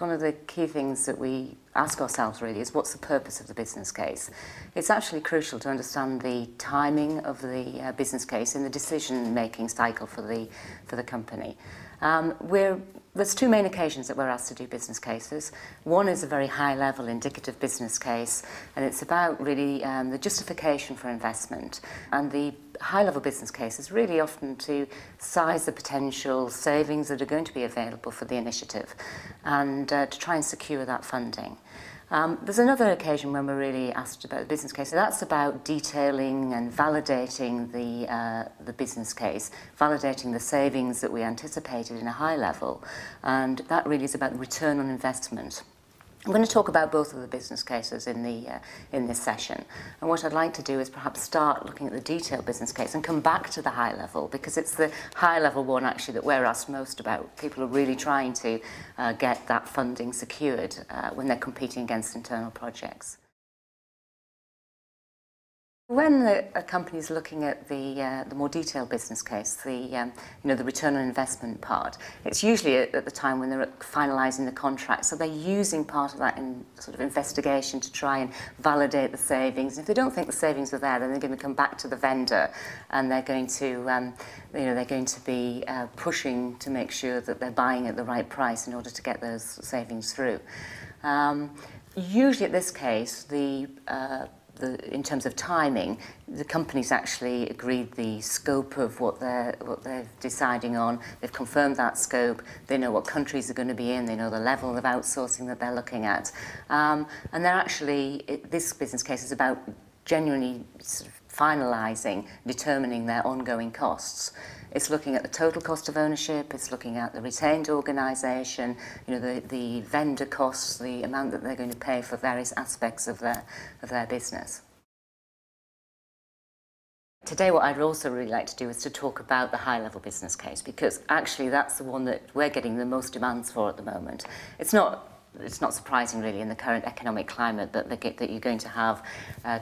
one of the key things that we ask ourselves really is, what's the purpose of the business case? It's actually crucial to understand the timing of the business case in the decision-making cycle for the company. There's two main occasions that we're asked to do business cases. One is a very high-level indicative business case, and it's about really the justification for investment. And the high-level business case is really often to size the potential savings that are going to be available for the initiative and to try and secure that funding. There's another occasion when we're really asked about the business case. So that's about detailing and validating the business case, validating the savings that we anticipated in a high level, and that really is about return on investment. I'm going to talk about both of the business cases in this session, and what I'd like to do is perhaps start looking at the detailed business case and come back to the high level, because it's the high level one actually that we're asked most about. People are really trying to get that funding secured when they're competing against internal projects. When a company is looking at the more detailed business case, the return on investment part, it's usually at the time when they're finalising the contract. So they're using part of that in sort of investigation to try and validate the savings. If they don't think the savings are there, then they're going to come back to the vendor, and they're going to be pushing to make sure that they're buying at the right price in order to get those savings through. Usually, at this case, in terms of timing, the company's actually agreed the scope of what they're deciding on. They've confirmed that scope. They know what countries are going to be in. They know the level of outsourcing that they're looking at. And they're actually, this business case is about genuinely sort of finalising, determining their ongoing costs. It's looking at the total cost of ownership, it's looking at the retained organisation, the vendor costs, the amount that they're going to pay for various aspects of their business. Today what I'd also really like to do is to talk about the high-level business case, because actually that's the one that we're getting the most demands for at the moment. It's not surprising really in the current economic climate that you're going to have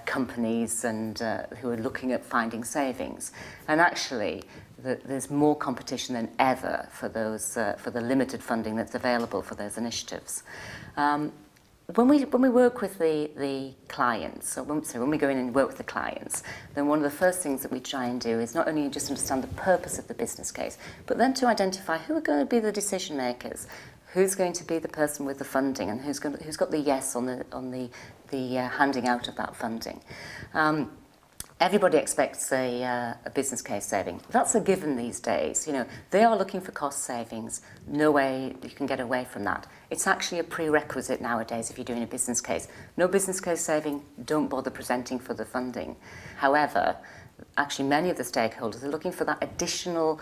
companies who are looking at finding savings. And actually there's more competition than ever for the limited funding that's available for those initiatives. When we work with the clients, so when we go in and work with the clients, then one of the first things that we try and do is not only just understand the purpose of the business case, but then to identify who are going to be the decision makers. Who's going to be the person with the funding, and who's got the yes on the handing out of that funding? Everybody expects a business case saving. That's a given these days. They are looking for cost savings. No way you can get away from that. It's actually a prerequisite nowadays if you're doing a business case. No business case saving, don't bother presenting for the funding. However, actually many of the stakeholders are looking for that additional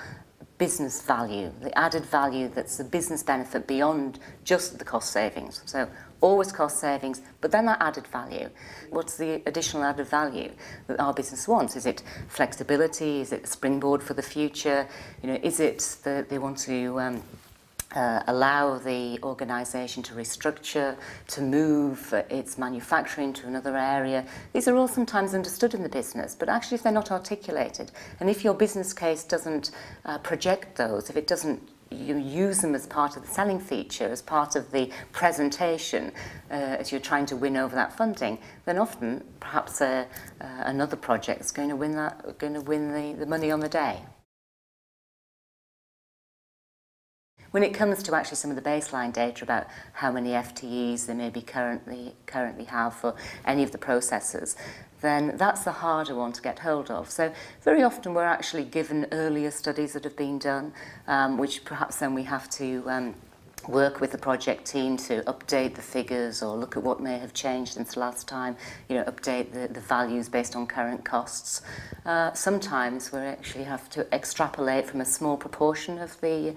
business value, the added value that's the business benefit beyond just the cost savings. So always cost savings, but then that added value. What's the additional added value that our business wants? Is it flexibility? Is it a springboard for the future? Is it that they want to allow the organisation to restructure, to move its manufacturing to another area? These are all sometimes understood in the business, but actually if they're not articulated, and if your business case doesn't project those, if it doesn't use them as part of the selling feature, as part of the presentation, as you're trying to win over that funding, then often perhaps another project is going to win the money on the day. When it comes to actually some of the baseline data about how many FTEs they maybe currently have for any of the processes, then that's the harder one to get hold of. So very often we're actually given earlier studies that have been done, which perhaps then we have to work with the project team to update the figures or look at what may have changed since last time, update the values based on current costs. Sometimes we actually have to extrapolate from a small proportion of the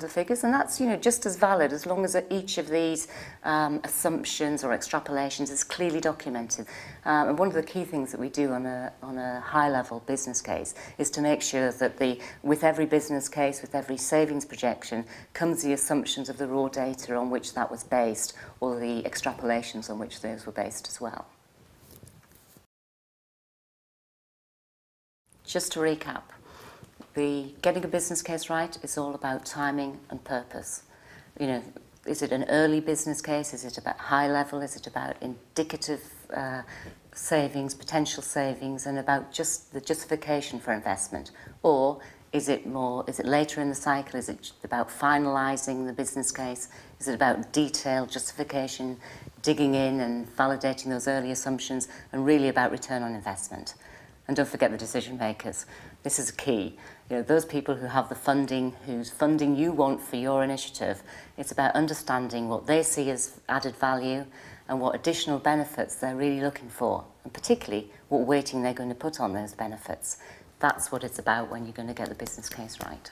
figures, and that's just as valid as long as each of these assumptions or extrapolations is clearly documented. And one of the key things that we do on a high-level business case is to make sure that with every business case, with every savings projection, comes the assumptions of the raw data on which that was based, or the extrapolations on which those were based as well. Just to recap, getting a business case right is all about timing and purpose. is it an early business case? Is it about high level? Is it about indicative savings, potential savings, and about just the justification for investment? Or is it later in the cycle? Is it about finalising the business case? Is it about detailed justification, digging in and validating those early assumptions, and really about return on investment? And don't forget the decision makers. This is key. You know, those people who have the funding, whose funding you want for your initiative, it's about understanding what they see as added value and what additional benefits they're really looking for, and particularly what weighting they're going to put on those benefits. That's what it's about when you're going to get the business case right.